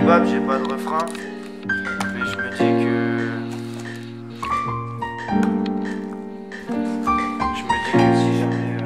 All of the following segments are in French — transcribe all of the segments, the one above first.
bap, j'ai pas de refrain. Mais je me dis que si jamais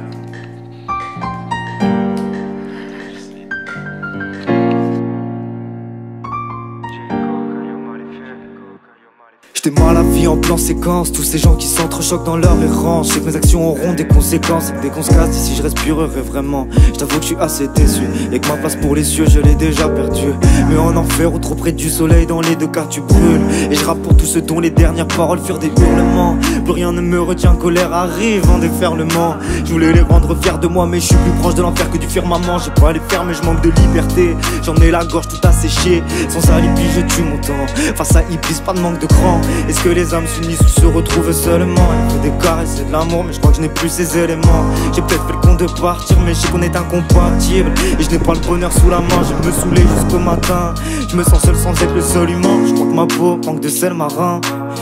J'étais mal à vie en plan séquence. Tous ces gens qui s'entrechoquent dans leur errance. Je sais que mes actions auront des conséquences. Et que dès qu'on se casse d'ici je respirerai vraiment. Je t'avoue que je suis assez déçu et que ma place pour les cieux je l'ai déjà perdue. Mais en enfer ou trop près du soleil, dans les deux cas tu brûles. Et je rappe pour tous ceux dont les dernières paroles furent des hurlements. Plus rien ne me retient, colère arrive en déferlement. Je voulais les rendre fiers de moi mais je suis plus proche de l'enfer que du firmament. J'ai pas les faire mais je manque de liberté. J'en ai la gorge tout asséchée. Sans alibi je tue mon temps. Face à Iblis pas de manque de cran. Est-ce que les âmes s'unissent ou se retrouvent seulement? Il faut des caresses et de l'amour mais je crois que je n'ai plus ces éléments. J'ai peut-être fait le con de partir mais je sais qu'on est incompatibles. Et je n'ai pas le bonheur sous la main, je vais me saouler jusqu'au matin. Je me sens seul sans être le seul humain. Je crois que ma peau manque de sel marin.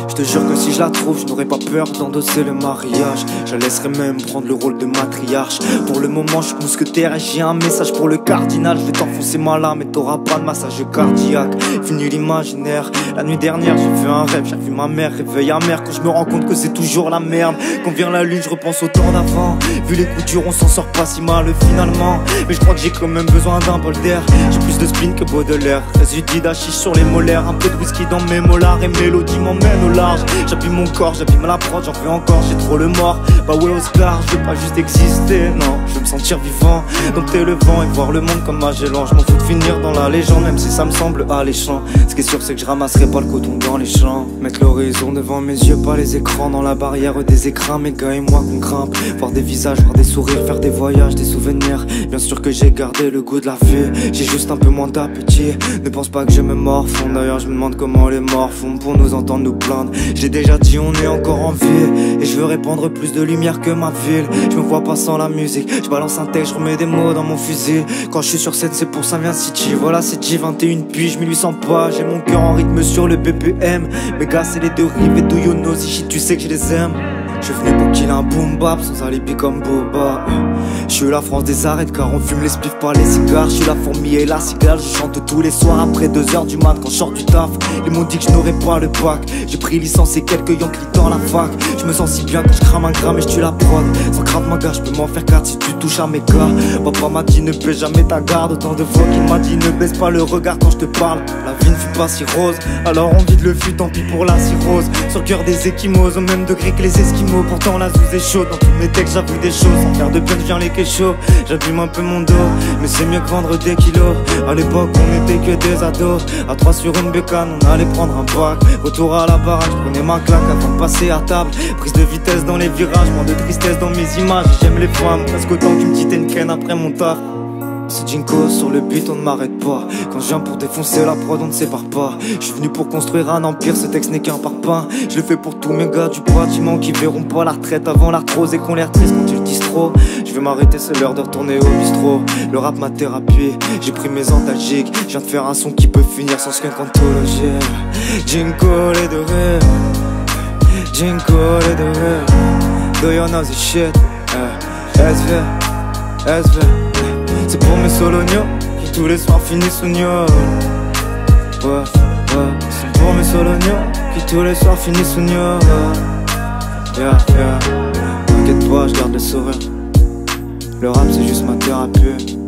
Je te jure que si je la trouve, je n'aurais pas peur d'endosser le mariage. Je la laisserai même prendre le rôle de matriarche. Pour le moment je suis mousquetaire et j'ai un message pour le cardinal. Je vais t'enfoncer ma lame et t'auras pas de massage cardiaque. Fini l'imaginaire. La nuit dernière j'ai fait un rêve, j'ai vu ma mère réveil amer. Quand je me rends compte que c'est toujours la merde. Quand vient la lune je repense au temps d'avant. Vu les coutures on s'en sort pas si mal finalement. Mais je crois que j'ai quand même besoin d'un bol d'air. J'ai plus de spleen que Baudelaire. Résidu d'hachis sur les molaires. Un peu de whisky dans mes molars. Et mélodie m'emmène au large. J'abîme mon corps, j'abîme la prod, j'en fais encore, j'ai trop le mort. Bah ouais Oscar, je veux pas juste exister, non, je veux me sentir vivant. Dompter le vent et voir le monde comme Magellan. Je m'en fous de finir dans la légende, même si ça me semble alléchant. Ce qui est sûr c'est que je ramasserai pas le coton dans les champs. Mettre l'horizon devant mes yeux, pas les écrans. Dans la barrière des écrans, mes gars et moi qu'on grimpe. Voir des visages, voir des sourires, faire des voyages, des souvenirs. Bien sûr que j'ai gardé le goût de la vie. J'ai juste un peu moins d'appétit. Ne pense pas que je me morfonds. D'ailleurs je me demande comment les morts font pour nous entendre nous plaindre. J'ai déjà dit on est encore en vie. Et je veux répandre plus de lumière que ma ville. Je me vois pas sans la musique. Je balance un texte, je remets des mots dans mon fusil. Quand je suis sur scène c'est pour Savien City. Voilà c'est J21 piges, 1800 pages. J'ai mon cœur en rythme sur le BPM. Mes gars c'est les deux rives et do you know si shit, tu sais que je les aime. Je suis venu pour qu'il ait un boom bap sans alibi comme Boba. Je suis la France des arrêts car on fume les spliffs pas les cigares. Je suis la fourmi et la cigale. Je chante tous les soirs après 2h du mat quand je sors du taf. Ils m'ont dit que je n'aurais pas le bac. J'ai pris licence et quelques yonklis dans la fac. Je me sens si bien quand je crame un gramme et je tue la prod. Sans grave ma gars, je peux m'en faire 4 si tu touches à mes gars. Papa m'a dit ne baisse jamais ta garde. Autant de fois qu'il m'a dit ne baisse pas le regard quand je te parle. La vie ne fut pas si rose, alors on vide le fut, tant pis pour la cirrhose. Sur le cœur des échymoses, au même degré que les esquimaux. Pourtant la zouze est chaude, dans tous mes textes j'avoue des choses. Sans faire de peine, je viens les kéchos. J'abîme un peu mon dos, mais c'est mieux que vendre des kilos. À l'époque on était que des ados. À 3 sur une bécane, on allait prendre un bac. Retour à la baraque, je prenais ma claque avant de passer à table. Prise de vitesse dans les virages, moins de tristesse dans mes images. J'aime les femmes, presque autant qu'une petite Henken après mon taf. C'est Jinko sur le beat, on ne m'arrête pas. Quand je viens pour défoncer la prod, on ne sépare pas. Je suis venu pour construire un empire, ce texte n'est qu'un parpaing. Je le fais pour tous mes gars du bâtiment qui verront pas la retraite avant l'arthrose et qu'on l'air triste quand ils le disent trop. Je vais m'arrêter, c'est l'heure de retourner au bistrot. Le rap ma thérapie, j'ai pris mes antalgiques. Je viens de faire un son qui peut finir sans skunk anthologie. Jinko les deux rêves, Jinko les deux rêves. Do you know this shit? SV. C'est pour mes solognos qui tous les soirs finissent sous Nio. Ouais, c'est pour mes solognos qui tous les soirs finissent sous Nio. Yeah. T'inquiète pas, je garde le sourire. Le rap c'est juste ma thérapie.